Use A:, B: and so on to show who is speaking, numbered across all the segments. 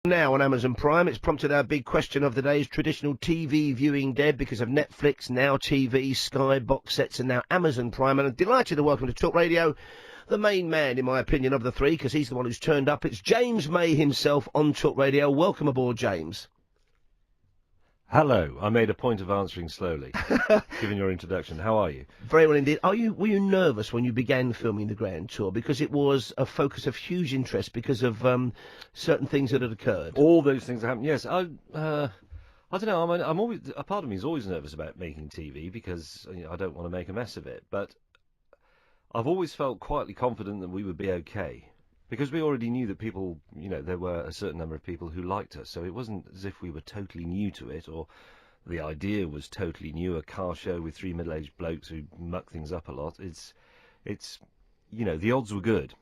A: Now on Amazon Prime, it's prompted our big question of the day: is traditional TV viewing dead because of Netflix, Now TV, Sky, box sets, and now Amazon Prime? And I'm delighted to welcome to Talk Radio the main man, in my opinion, of the three, because he's the one who's turned up. It's James May himself on Talk Radio. Welcome aboard, James.
B: Hello. I made a point of answering slowly, given your introduction. How are you?
A: Very well indeed. Were you nervous when you began filming the Grand Tour? Because it was a focus of huge interest because of certain things that had occurred.
B: All those things that happened. Yes. I don't know. I'm always, a part of me is always nervous about making TV because I don't want to make a mess of it. But I've always felt quietly confident that we would be okay. Because we already knew that people, there were a certain number of people who liked us, so it wasn't as if we were totally new to it, or the idea was totally new, a car show with three middle-aged blokes who muck things up a lot. It's the odds were good.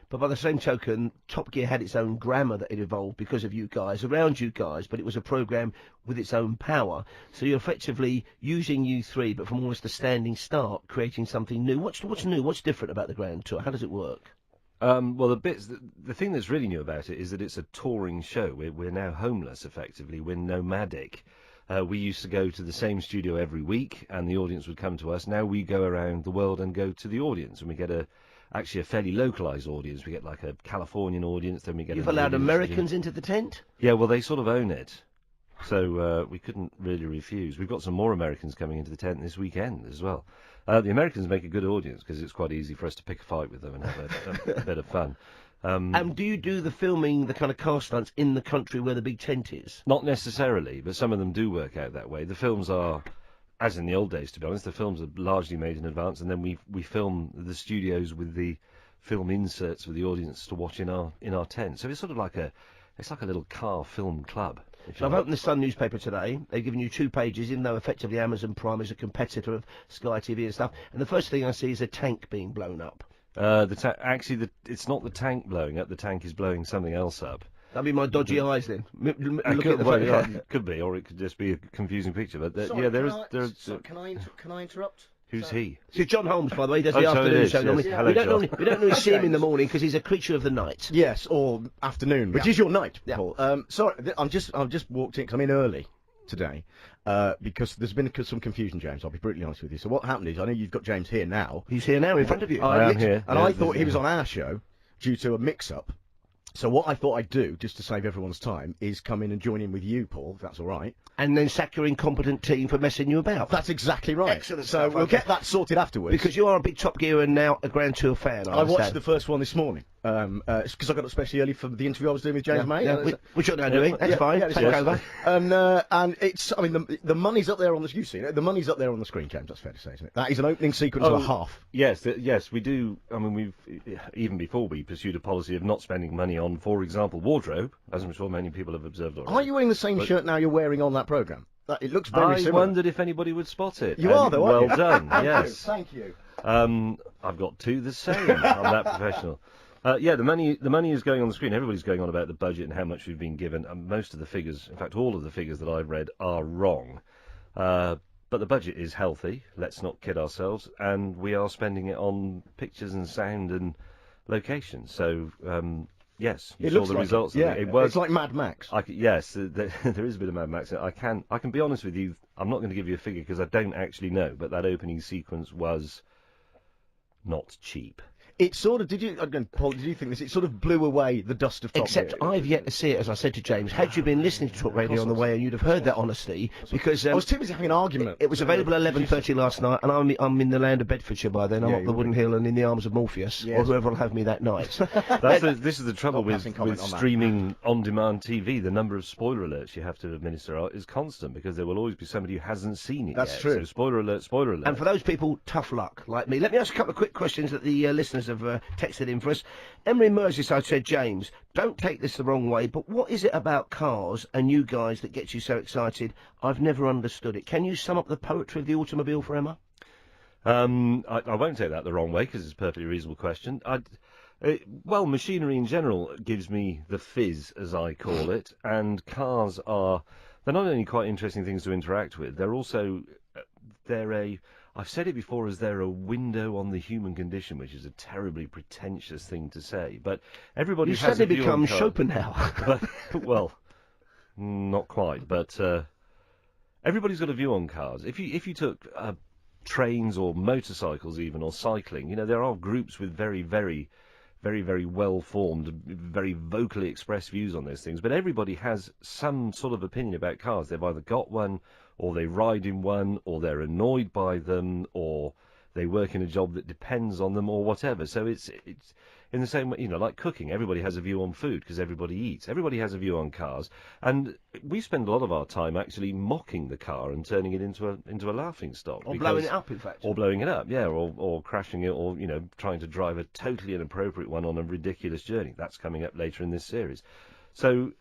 A: But by the same token, Top Gear had its own grammar that it evolved because of you guys, around you guys, but it was a programme with its own power. So you're effectively using you three, but from almost a standing start, creating something new. What's new? What's different about the Grand Tour? How does it work?
B: Well, the thing that's really new about it is that it's a touring show. We're now homeless, effectively. We're nomadic. We used to go to the same studio every week, and the audience would come to us. Now we go around the world and go to the audience, and we get actually a fairly localised audience. We get like a Californian audience, then we get...
A: You've allowed Americans into the tent?
B: Yeah, well, they sort of own it. So we couldn't really refuse. We've got some more Americans coming into the tent this weekend as well. The Americans make a good audience because it's quite easy for us to pick a fight with them and have a bit of fun.
A: And do you do the filming, the kind of car stunts, in the country where the big tent is?
B: Not necessarily, but some of them do work out that way. The films are, as in the old days, to be honest, the films are largely made in advance, and then we film the studios with the film inserts for the audience to watch in our tent. So it's sort of like a little car film club.
A: So I've opened the Sun newspaper today. They've given you 2 pages, even though effectively Amazon Prime is a competitor of Sky TV and stuff. And the first thing I see is a tank being blown up.
B: It's not the tank blowing up. The tank is blowing something else up.
A: That'd be my dodgy eyes then.
B: Could be, or it could just be a confusing picture. But
C: Sorry, can I interrupt?
B: Who's he?
A: It's John Holmes, by the way. He does the afternoon show.
B: Yes.
A: Yeah.
B: Hello,
A: we don't normally see him in the morning because he's a creature of the night.
C: Yes, or afternoon, which is your night, Paul. Sorry, I've just walked in because I'm in early today because there's been some confusion, James. I'll be brutally honest with you. So what happened is, I know you've got James here now.
A: He's here now in front of you.
B: I am here.
C: And I thought he was on our show due to a mix-up. So what I thought I'd do, just to save everyone's time, is come in and join in with you, Paul, if that's all right.
A: And then sack your incompetent team for messing you about.
C: That's exactly right.
A: Excellent
C: So
A: stuff,
C: we'll
A: okay.
C: get that sorted afterwards.
A: Because you are a big Top Gear and now a Grand Tour fan,
C: I watched the first one this morning. It's because I got up especially early for the interview I was doing with James May.
A: Which you're now doing. That's fine. Take over.
C: And it's, I mean, the money's up there on the, you've seen it, the money's up there on the screen, James, that's fair to say, isn't it? That is an opening sequence and a half.
B: Yes, we do. I mean, we've, even before we pursued a policy of not spending money on, for example, wardrobe, as I'm sure many people have observed already.
C: Are you wearing the same shirt now you're wearing on that programme? It looks very similar.
B: I wondered if anybody would spot it.
C: You are, though, aren't you?
B: Well done, yes.
C: Thank you.
B: I've got 2 the same. I'm that professional. The money is going on the screen. Everybody's going on about the budget and how much we've been given. Most of the figures, in fact, all of the figures that I've read are wrong. But the budget is healthy. Let's not kid ourselves. And we are spending it on pictures and sound and location. So, yes, you saw the results.
C: Yeah,
B: it was.
C: It's like Mad Max.
B: Yes, there is a bit of Mad Max. I can be honest with you. I'm not going to give you a figure because I don't actually know. But that opening sequence was not cheap.
C: It sort of, Paul, did you think this? It sort of blew away the dust of Top
A: Except
C: Gear.
A: I've yet to see it, as I said to James. Had you been listening to Talk Radio on the way, and you'd have heard that honesty, because
C: I was too busy having an argument.
A: It was available at 11:30 last night, and I'm in the land of Bedfordshire by then. I'm up the Wooden Hill and in the arms of Morpheus, or whoever will have me that night.
B: This is the trouble with streaming on-demand TV. The number of spoiler alerts you have to administer is constant because there will always be somebody who hasn't seen it yet.
C: That's true.
B: So spoiler alert, spoiler alert.
A: And for those people, tough luck, like me. Let me ask a couple of quick questions that the listeners have texted in for us. Emery Merseyside said, James, don't take this the wrong way, but what is it about cars and you guys that gets you so excited? I've never understood it. Can you sum up the poetry of the automobile for Emma?
B: I won't take that the wrong way because it's a perfectly reasonable question. Well, machinery in general gives me the fizz, as I call it, and cars they're not only quite interesting things to interact with, they're also, I've said it before as they're a window on the human condition, which is a terribly pretentious thing to say. But everybody
A: You
B: has a
A: suddenly
B: view
A: become
B: on cars.
A: Schopenhauer.
B: Well, not quite, but everybody's got a view on cars. If you took trains or motorcycles even, or cycling, there are groups with very, very, very, very well-formed, very vocally expressed views on those things, but everybody has some sort of opinion about cars. They've either got one, or they ride in one, or they're annoyed by them, or they work in a job that depends on them, or whatever. So it's in the same way, like cooking. Everybody has a view on food because everybody eats. Everybody has a view on cars, and we spend a lot of our time actually mocking the car and turning it into a laughing stock.
A: Or blowing it up, in fact.
B: Or blowing it up, yeah, or crashing it, or trying to drive a totally inappropriate one on a ridiculous journey. That's coming up later in this series. So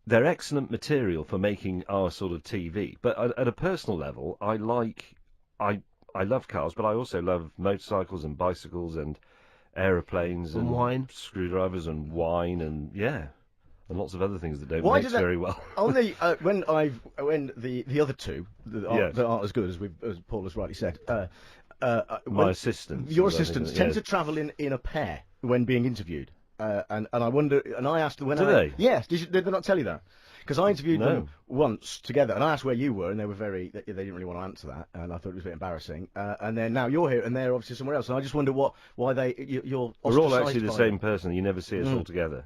B: they're excellent material for making our sort of TV. But at a personal level, I love cars, but I also love motorcycles and bicycles and aeroplanes and
A: wine,
B: screwdrivers and wine, and lots of other things that don't
C: Why
B: mix very well.
C: On the when the other two that aren't as good as Paul has rightly said.
B: My assistants.
C: Your assistants tend to travel in a pair when being interviewed, and I wonder, and I asked when
B: Do they?
C: Yes, did they not tell you that? Because I interviewed them once together, and I asked where you were, and they didn't really want to answer that, and I thought it was a bit embarrassing. And then now you're here, and they're obviously somewhere else, and I just wonder why you're.
B: We're all actually the same person. You never see us all together.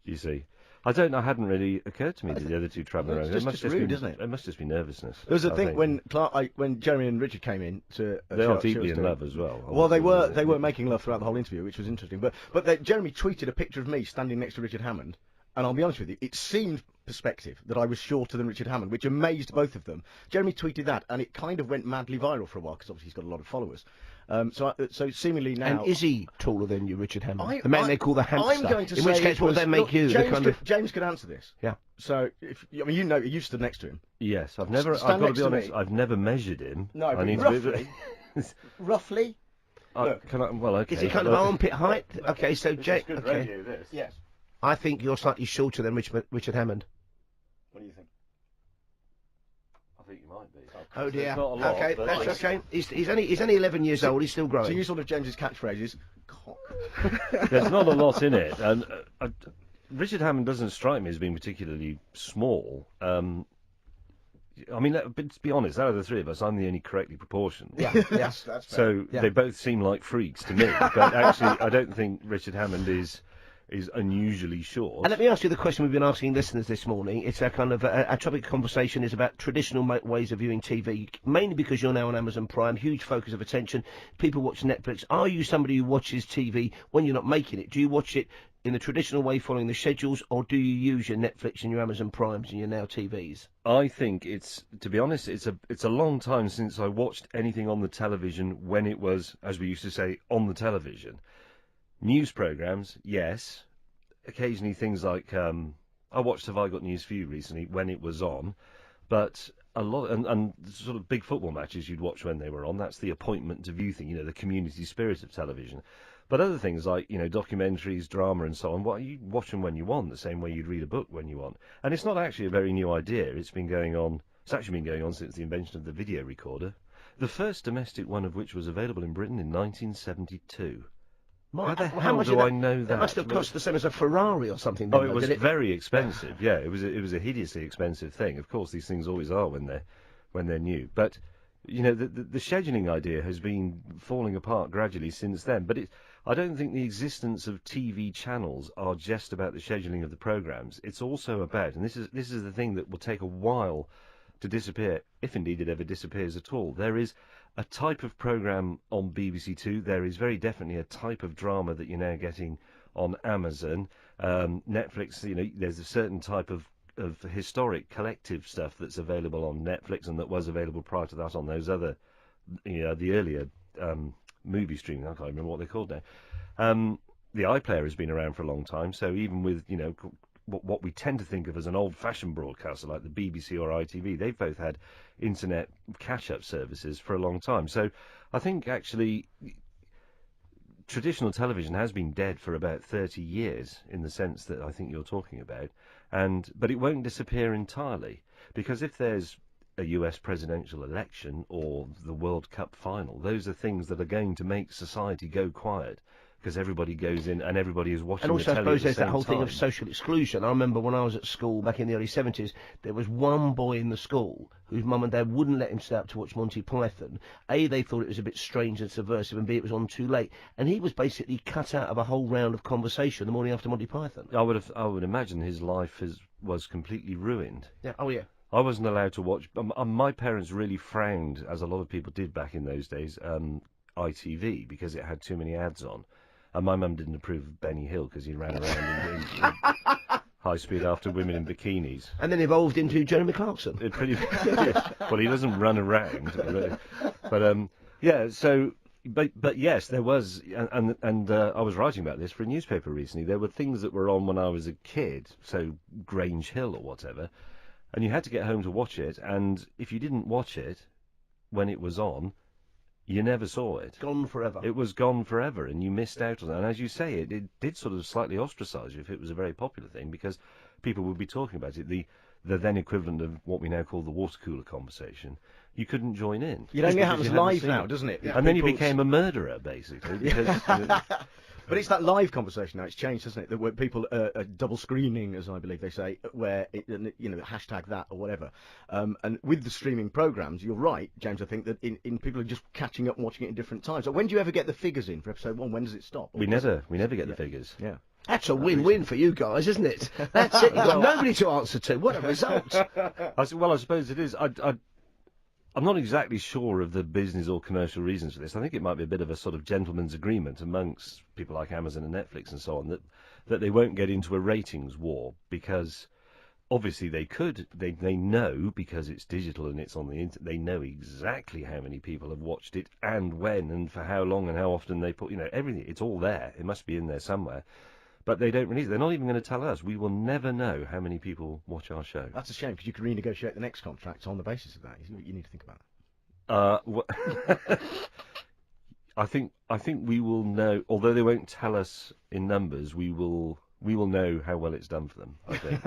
B: You see. I don't know. It hadn't really occurred to me that the other two travelling around.
C: It's just rude, isn't it?
B: It must just be nervousness.
C: There was a thing when Jeremy and Richard came in to.
B: They are deeply in love as well.
C: Well, they were making love throughout the whole interview, which was interesting. But Jeremy tweeted a picture of me standing next to Richard Hammond, and I'll be honest with you, it seemed perspective that I was shorter than Richard Hammond, which amazed both of them. Jeremy tweeted that, and it kind of went madly viral for a while because obviously he's got a lot of followers. So seemingly now.
A: And is he taller than you, Richard Hammond? The man they call the hamster.
C: I'm going to
A: in
C: say
A: which case, what would they make you?
C: James could answer this.
A: Yeah.
C: So you stood next to him.
B: Yes, I've got to be honest. I've never measured him.
C: No,
B: I need
C: roughly. Roughly.
B: Look. Okay.
A: Is it kind of armpit height? Okay, so
C: This is good radio, this.
A: Yes. I think you're slightly shorter than Richard Hammond.
C: What do you think?
B: I think you might be.
A: Oh dear.
B: It's not a lot,
A: Okay,
B: but
A: that's okay. He's only 11 years old. He's still growing.
C: So you sort of James's catchphrases. Cock.
B: There's not a lot in it, and Richard Hammond doesn't strike me as being particularly small. I mean, but to be honest, out of the three of us, I'm the only correctly proportioned.
A: Yeah, yes, that's fair.
B: So they both seem like freaks to me. But actually, I don't think Richard Hammond is unusually short.
A: And let me ask you the question we've been asking listeners this morning. It's a kind of our topic of conversation is about traditional ways of viewing TV, mainly because you're now on Amazon Prime, huge focus of attention. People watch Netflix. Are you somebody who watches TV when you're not making it? Do you watch it in the traditional way, following the schedules, or do you use your Netflix and your Amazon Primes and your Now TVs?
B: I think to be honest, it's a long time since I watched anything on the television when it was, as we used to say, on the television. News programmes, yes. Occasionally things like I watched Have I Got News for You recently when it was on, but a lot and sort of big football matches you'd watch when they were on. That's the appointment to view thing, the community spirit of television. But other things like documentaries, drama, and so on, well, you watch them when you want, the same way you'd read a book when you want. And it's not actually a very new idea. It's actually been going on since the invention of the video recorder. The first domestic one of which was available in Britain in 1972. How the hell do I know that?
A: That must have cost the same as a Ferrari or something.
B: Oh, it was very expensive. Yeah, it was a hideously expensive thing. Of course, these things always are when they're new. But the scheduling idea has been falling apart gradually since then. But I don't think the existence of TV channels are just about the scheduling of the programs. It's also about, and this is the thing that will take a while to disappear, if indeed it ever disappears at all. There is a type of programme on BBC Two. There is very definitely a type of drama that you're now getting on Amazon. Netflix, there's a certain type of historic collective stuff that's available on Netflix and that was available prior to that on those other, the earlier movie streaming. I can't remember what they're called now. The iPlayer has been around for a long time, so even with, what we tend to think of as an old-fashioned broadcaster like the BBC or ITV, they've both had internet catch-up services for a long time. So I think actually traditional television has been dead for about 30 years in the sense that I think you're talking about, but it won't disappear entirely, because if there's a US presidential election or the World Cup final. Those are things that are going to make society go quiet, because everybody goes in and everybody is watching
A: And also,
B: the
A: I
B: telly
A: suppose
B: at the
A: there's that
B: same
A: whole thing of
B: time.
A: social exclusion. I remember when I was at school back in the early 70s, there was one boy in the school whose mum and dad wouldn't let him stay up to watch Monty Python. A, they thought it was a bit strange and subversive, and B, it was on too late. And he was basically cut out of a whole round of conversation the morning after Monty Python.
B: I would imagine his life was completely ruined.
A: Yeah. Oh, yeah.
B: I wasn't allowed to watch. My parents really frowned, as a lot of people did back in those days, ITV, because it had too many ads on. And my mum didn't approve of Benny Hill because he ran around in high speed after women in bikinis.
A: And then evolved into Jeremy Clarkson.
B: It pretty well, he doesn't run around, but yeah. So, but yes, there was, and I was writing about this for a newspaper recently. There were things that were on when I was a kid, so Grange Hill or whatever, and you had to get home to watch it. And if you didn't watch it when it was on, you never saw it.
A: Gone forever.
B: It was gone forever, and you missed out on it. And as you say, it did sort of slightly ostracise you if it was a very popular thing, because people would be talking about it. The then equivalent of what we now call the water cooler conversation. You couldn't join in.
C: It only
B: because
C: happens
B: you hadn't
C: live
B: seen
C: now,
B: it.
C: doesn't it?
B: And then you
C: People's-
B: became a murderer, basically. Because,
C: But it's that live conversation now. It's changed, hasn't it? That where people are double screening, as I believe they say, where hashtag that or whatever. And with the streaming programs, you're right, James. I think that in people are just catching up and watching it in different times. So when do you ever get the figures in for episode 1? When does it stop?
B: we never get the figures.
C: Yeah.
A: That's a win-win for you guys, isn't it? That's it. You've got nobody to answer to. What a result.
B: I suppose it is. I'm not exactly sure of the business or commercial reasons for this. I think it might be a bit of a sort of gentleman's agreement amongst people like Amazon and Netflix and so on, that they won't get into a ratings war, because obviously they could. They know, because it's digital and it's on the internet, they know exactly how many people have watched it and when and for how long and how often they put, everything. It's all there. It must be in there somewhere. But they don't release it. They're not even going to tell us. We will never know how many people watch our show.
C: That's a shame, because you could renegotiate the next contract on the basis of that. You need to think about it.
B: I think we will know. Although they won't tell us in numbers, we will know how well it's done for them, I think.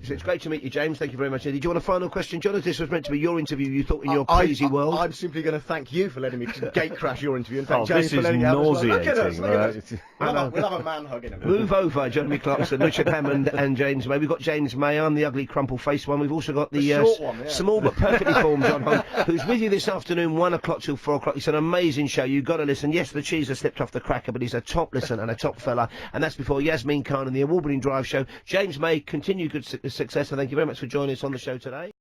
A: So it's great to meet you, James. Thank you very much. Did you want a final question, John? This was meant to be your interview. You thought in your crazy world.
C: I'm simply going to thank you for letting me gate crash your interview, and thank James
B: this
C: for
B: is
C: letting me have this one. Look at us,
B: nauseating.
C: look at us. We'll have a man hug in a minute.
A: Move over, Jeremy Clarkson, Richard Hammond and James May. We've got James May, I'm the ugly crumple-faced one. We've also got the
C: short one, yeah.
A: small but perfectly formed John Hunt, who's with you this afternoon, 1 o'clock till 4 o'clock. It's an amazing show. You've got to listen. Yes, the cheese has slipped off the cracker, but he's a top listener and a top fella. And that's before Yasmin Khan and the award-winning Drive Show. James May, continue good success, and thank you very much for joining us on the show today.